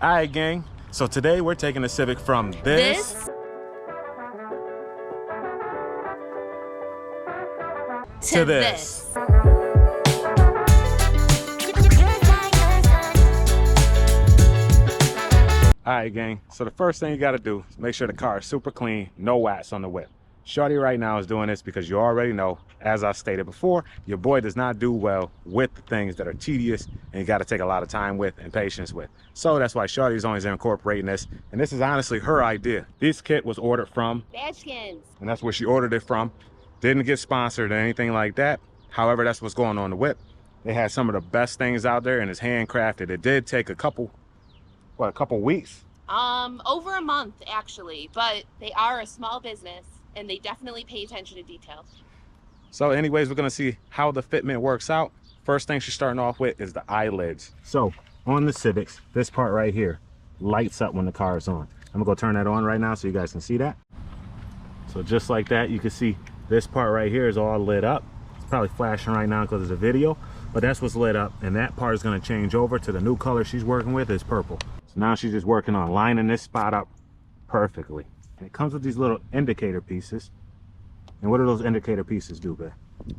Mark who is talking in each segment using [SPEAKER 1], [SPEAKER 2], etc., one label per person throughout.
[SPEAKER 1] All right, gang. So today we're taking the Civic from this to this. All right, gang. So the first thing you got to do is make sure the car is super clean, no wax on the whip. Shorty right now is doing this because you already know, as I stated before, your boy does not do well with the things that are tedious and you got to take a lot of time with and patience with. So that's why Shorty's always incorporating this. And this is honestly her idea. This kit was ordered from
[SPEAKER 2] Badgeskins.
[SPEAKER 1] And that's where she ordered it from. Didn't get sponsored or anything like that. However, that's what's going on in the whip. They had some of the best things out there and it's handcrafted. It did take a couple weeks?
[SPEAKER 2] Over a month actually, but they are a small business and they definitely pay attention to detail.
[SPEAKER 1] So anyways, we're gonna see how the fitment works out. First thing she's starting off with is the eyelids. So on the Civics, this part right here lights up when the car is on. I'm gonna go turn that on right now so you guys can see that. So just like that, you can see this part right here is all lit up. It's probably flashing right now because it's a video, but that's what's lit up. And that part is gonna change over to the new color she's working with is purple. So now she's just working on lining this spot up perfectly. And it comes with these little indicator pieces. And what do those indicator pieces do, babe?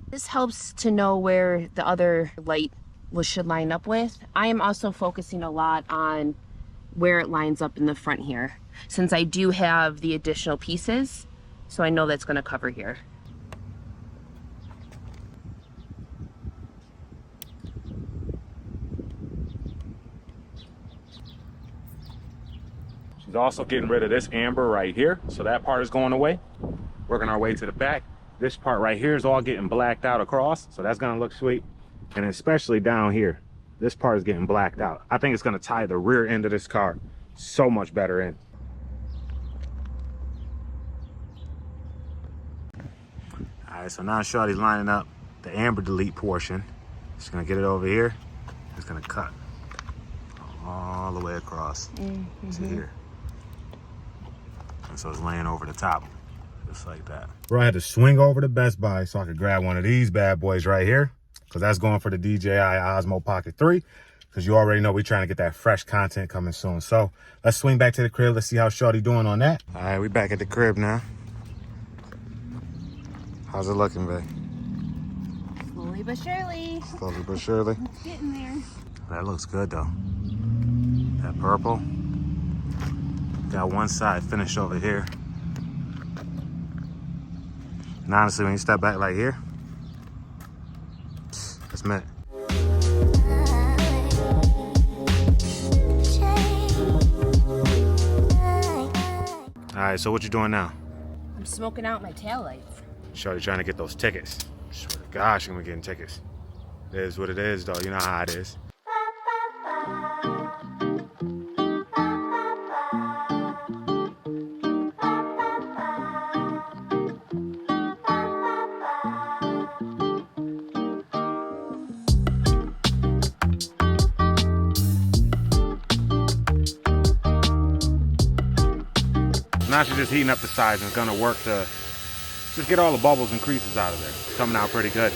[SPEAKER 2] This helps to know where the other light should line up with. I am also focusing a lot on where it lines up in the front here, since I do have the additional pieces, so I know that's going to cover here.
[SPEAKER 1] She's also getting rid of this amber right here, so that part is going away. Working our way to the back. This part right here is all getting blacked out across, so that's gonna look sweet. And especially down here, this part is getting blacked out. I think it's gonna tie the rear end of this car so much better in. All right, so now Shorty's lining up the amber delete portion. She's gonna get it over here. It's gonna cut all the way across to here. And so it's laying over the top, just like that. Bro, I had to swing over to Best Buy so I could grab one of these bad boys right here, because that's going for the DJI Osmo Pocket 3, because you already know we're trying to get that fresh content coming soon. So let's swing back to the crib. Let's see how Shorty doing on that. All right, we back at the crib now. How's it looking, babe?
[SPEAKER 2] Slowly but surely.
[SPEAKER 1] Slowly but surely.
[SPEAKER 2] It's getting there.
[SPEAKER 1] That looks good though. That purple. Got one side finished over here. And honestly, when you step back like here, it's mint. All right, so what you doing now?
[SPEAKER 2] I'm smoking out my taillights.
[SPEAKER 1] Shorty trying to get those tickets. Gosh, I'm getting tickets. It is what it is though, you know how it is. Now she's just heating up the sides and it's gonna work to just get all the bubbles and creases out of there. It's coming out pretty good.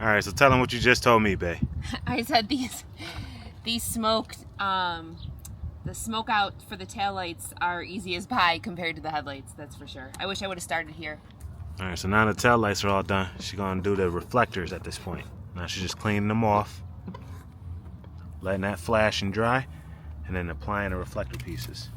[SPEAKER 1] All right, so tell them what you just told me, babe.
[SPEAKER 2] I said these smoked, the smoke out for the taillights are easy as pie compared to the headlights, that's for sure. I wish I would have started here.
[SPEAKER 1] All right, so now the taillights are all done. She's gonna do the reflectors at this point. Now she's just cleaning them off, letting that flash and dry, and then applying the reflector pieces.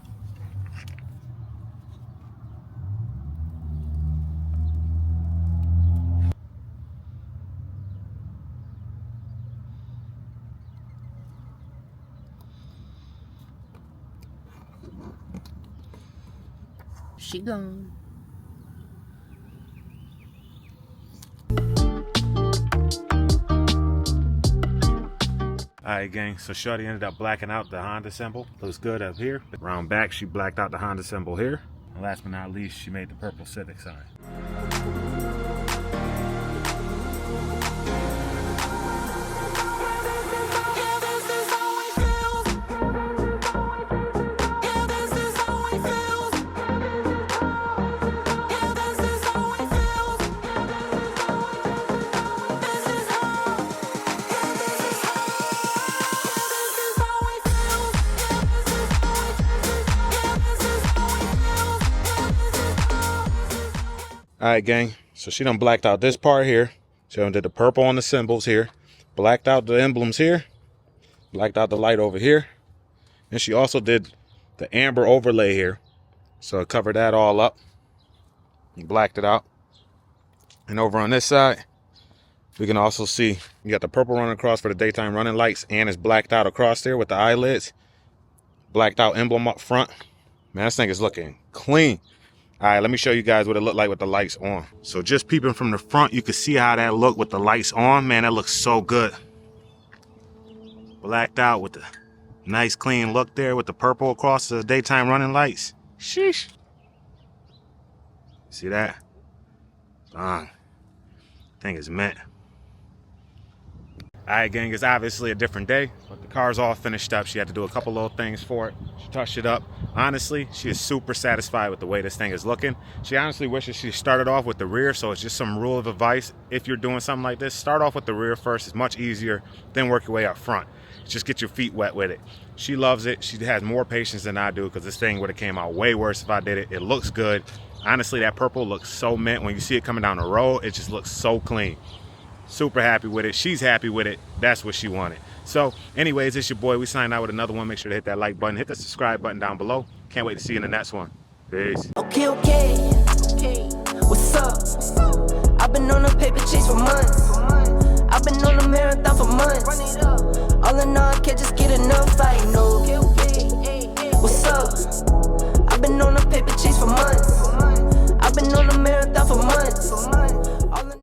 [SPEAKER 2] She gone.
[SPEAKER 1] All right, gang, so Shorty ended up blacking out the Honda symbol. Looks good up here. Around back, she blacked out the Honda symbol here. And last but not least, she made the purple Civic sign. All right, gang. So she done blacked out this part here. She done did the purple on the symbols here. Blacked out the emblems here. Blacked out the light over here. And she also did the amber overlay here. So it covered that all up. And blacked it out. And over on this side, we can also see you got the purple running across for the daytime running lights, and it's blacked out across there with the eyelids. Blacked out emblem up front. Man, this thing is looking clean. All right, let me show you guys what it looked like with the lights on. So just peeping from the front, you can see how that looked with the lights on. Man, that looks so good. Blacked out with the nice clean look there with the purple across the daytime running lights. Sheesh. See that? Thing is mint. All right, gang, it's obviously a different day, but the car's all finished up. She had to do a couple little things for it. She touched it up. Honestly, she is super satisfied with the way this thing is looking. She honestly wishes she started off with the rear, so it's just some rule of advice. If you're doing something like this, start off with the rear first. It's much easier, then work your way up front. Just get your feet wet with it. She loves it. She has more patience than I do because this thing would have came out way worse if I did it. It looks good. Honestly, that purple looks so mint. When you see it coming down the road, it just looks so clean. Super happy with it. She's happy with it. That's what she wanted. So anyways, it's your boy. We signed out with another one. Make sure to hit that like button. Hit the subscribe button down below. Can't wait to see you in the next one. Peace.
[SPEAKER 3] Okay. What's up? I've been on a paper chase for months. I've been on a marathon for months. All in all, I can't just get enough. I know. What's up? I've been on a paper chase for months.